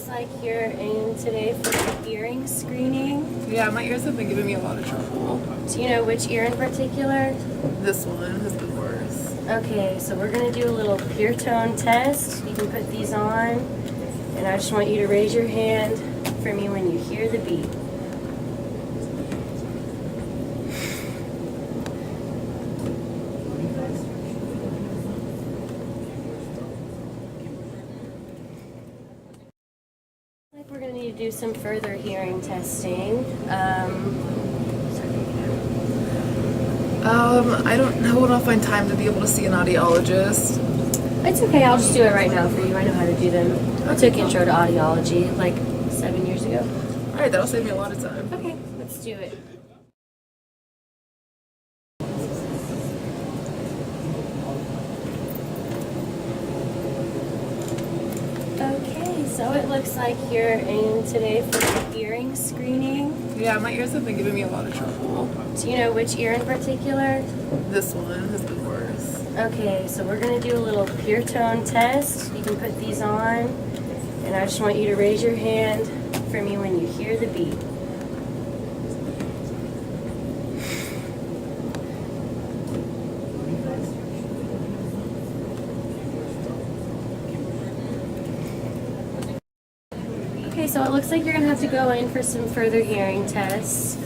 looks like you're in today for the hearing screening. Yeah, my ears have been giving me a lot of trouble. Do you know which ear in particular? This one has been worse. Okay, so we're going to do a little pure tone test. You can put these on, and I just want you to raise your hand for me when you hear the beep. We're going to need to do some further hearing testing. I don't know when I'll find time to be able to see an audiologist. It's okay, I'll just do it right now for you. I know how to do them. I took intro to audiology like 7 years ago. Alright, that'll save me a lot of time. Okay, let's do it. Okay, so it looks like you're in today for the hearing screening. Yeah, my ears have been giving me a lot of trouble. Do you know which ear in particular? This one has been worse. Okay, so we're going to do a little pure tone test. You can put these on, and I just want you to raise your hand for me when you hear the beep. Okay, so it looks like you're going to have to go in for some further hearing tests.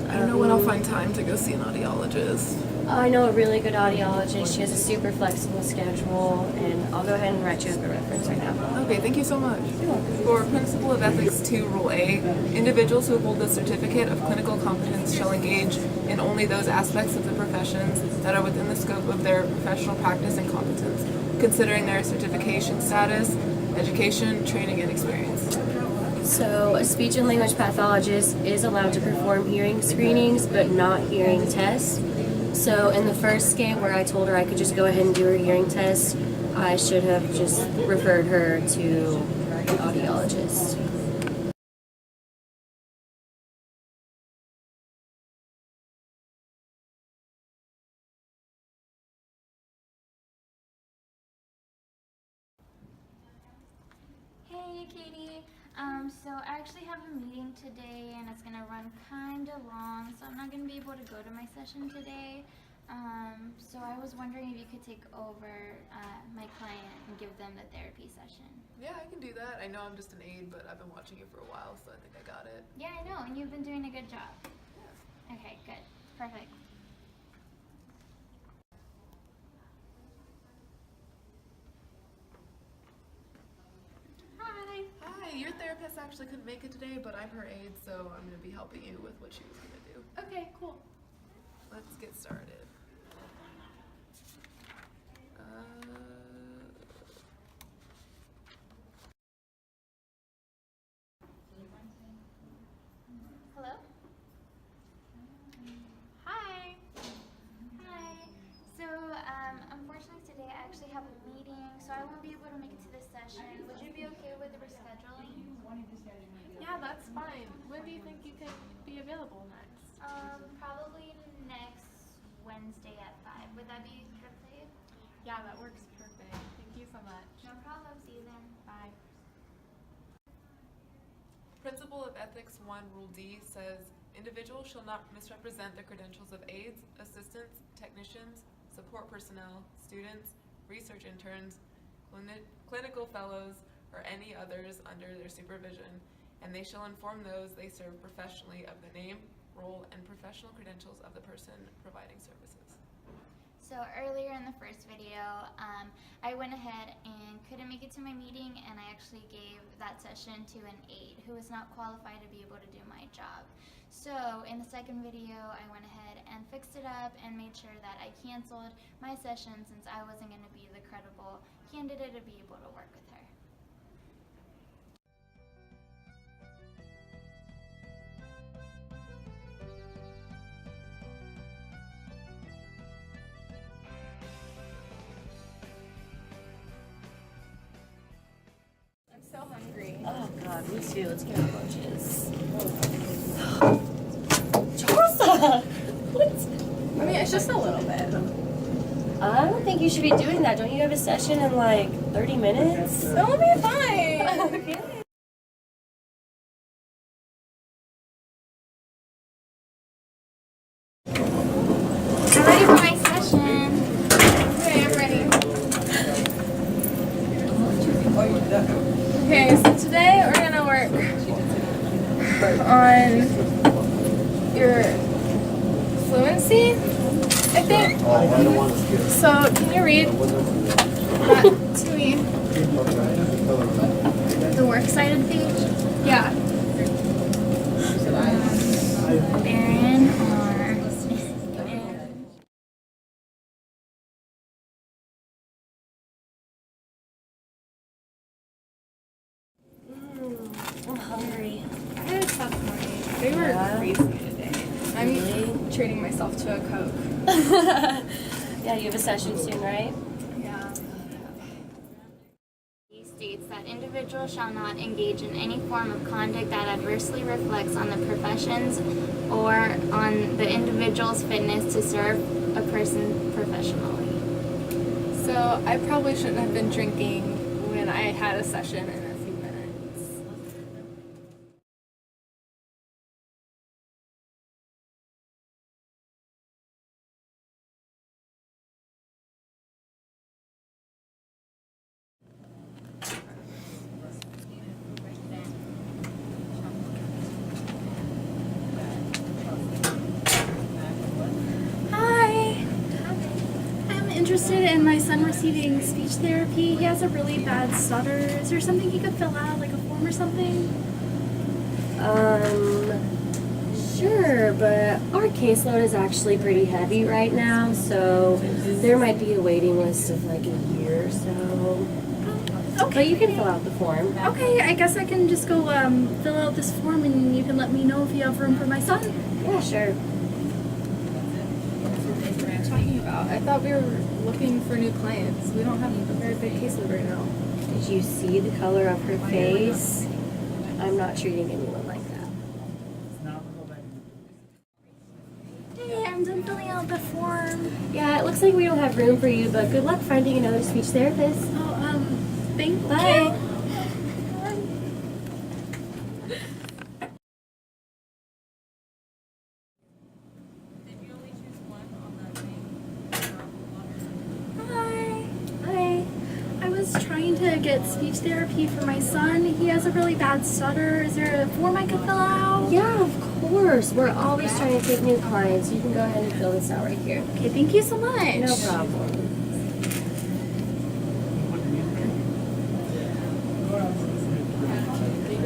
I don't know when I'll find time to go see an audiologist. I know a really good audiologist. She has a super flexible schedule, and I'll go ahead and write you up a reference right now. Okay, thank you so much. For Principle of Ethics 2, Rule A, individuals who hold the certificate of clinical competence shall engage in only those aspects of the professions that are within the scope of their professional practice and competence, considering their certification status, education, training, and experience. So, a speech and language pathologist is allowed to perform hearing screenings, but not hearing tests. So, in the first skate where I told her I could just go ahead and do her hearing test, I should have just referred her to the audiologist. Hey Katie, so I actually have a meeting today and it's gonna run kinda long, so I'm not gonna be able to go to my session today. So I was wondering if you could take over my client and give them the therapy session. Yeah, I can do that. I know I'm just an aide, but I've been watching you for a while, so I think I got it. Yeah, I know, and you've been doing a good job. Yeah. Okay, good. Perfect. Hi. Hi, your therapist actually couldn't make it today, but I'm her aide, so I'm going to be helping you with what she was going to do. Okay, cool. Let's get started. Hello? Hi. Hi. So, unfortunately today I actually have a meeting, so I won't be able to make it to this session. Would you be okay with rescheduling? Yeah, that's fine. When do you think you could be available next? Probably next Wednesday at 5. Would that be good for you? Yeah, that works perfect. Thank you so much. No problem. See you then. Bye. Principle of Ethics 1, Rule D says, individuals shall not misrepresent the credentials of aides, assistants, technicians, support personnel, students, research interns, clinical fellows, or any others under their supervision, and they shall inform those they serve professionally of the name, role, and professional credentials of the person providing services. So earlier in the first video, I went ahead and couldn't make it to my meeting, and I actually gave that session to an aide who was not qualified to be able to do my job. So in the second video, I went ahead and fixed it up and made sure that I canceled my session since I wasn't going to be the credible candidate to be able to work with her. So hungry. Oh god, me too. Let's get our lunches. Charles! What? I mean, it's just a little bit. I don't think you should be doing that. Don't you have a session in like 30 minutes? That'll be fine. Okay. Okay, so today we're gonna work on your fluency, I think. So can you read that to me? The works cited page. Yeah. Baron R. I'm hungry. I had a tough morning. They were Yeah. crazy today. I'm Really? treating myself to a Coke. Yeah, you have a session soon, right? Yeah. He states that individuals shall not engage in any form of conduct that adversely reflects on the professions or on the individual's fitness to serve a person professionally. So I probably shouldn't have been drinking when I had a session in a few minutes. Hi. I'm interested in my son receiving speech therapy. He has a really bad stutter. Is there something he could fill out, like a form or something? Sure, but our caseload is actually pretty heavy right now, so there might be a waiting list of like a year or so. But you can fill out the form. Okay, I guess I can just go fill out this form and you can let me know if you have room for my son. Yeah, sure. What are you talking about? I thought we were looking for new clients. We don't have a very big caseload right now. Did you see the color of her face? I'm not treating anyone like that. Hey, I'm done filling out the form. Yeah, it looks like we don't have room for you, but good luck finding another speech therapist. Oh, thank Bye. you. Hi. Hi. I was trying to get speech therapy for my son. He has a really bad stutter. Is there a form I could fill out? Yeah, of course. We're always trying to take new clients. You can go ahead and fill this out right here. Okay, thank you so much. No problem.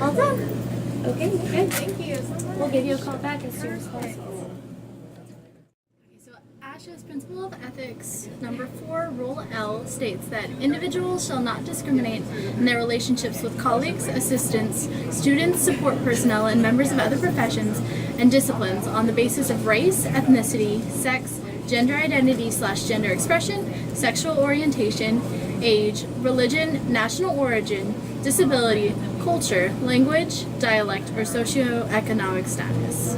All done. Okay, good. Thank you so much. We'll give you a call back as soon as possible. So ASHA's Principle of Ethics number 4, Rule L, states that individuals shall not discriminate in their relationships with colleagues, assistants, students, support personnel, and members of other professions and disciplines on the basis of race, ethnicity, sex, gender identity/gender expression, sexual orientation, age, religion, national origin, disability, culture, language, dialect, or socioeconomic status.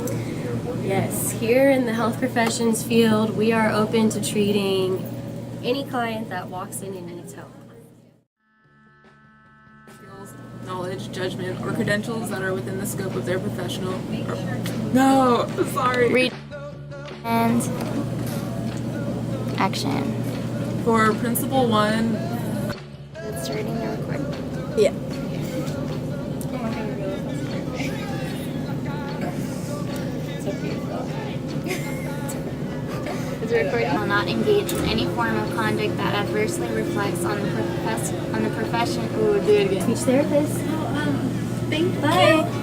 Yes, here in the health professions field, we are open to treating any client that walks in and needs help. Skills, knowledge, judgment, or credentials that are within the scope of their professional. No, sorry. Read and action. For Principle 1, It's starting to record. yeah. Is it recording? Will not engage in any form of conduct that adversely reflects on the profession. Ooh, do it again. Speech therapist. So, thank Bye. you.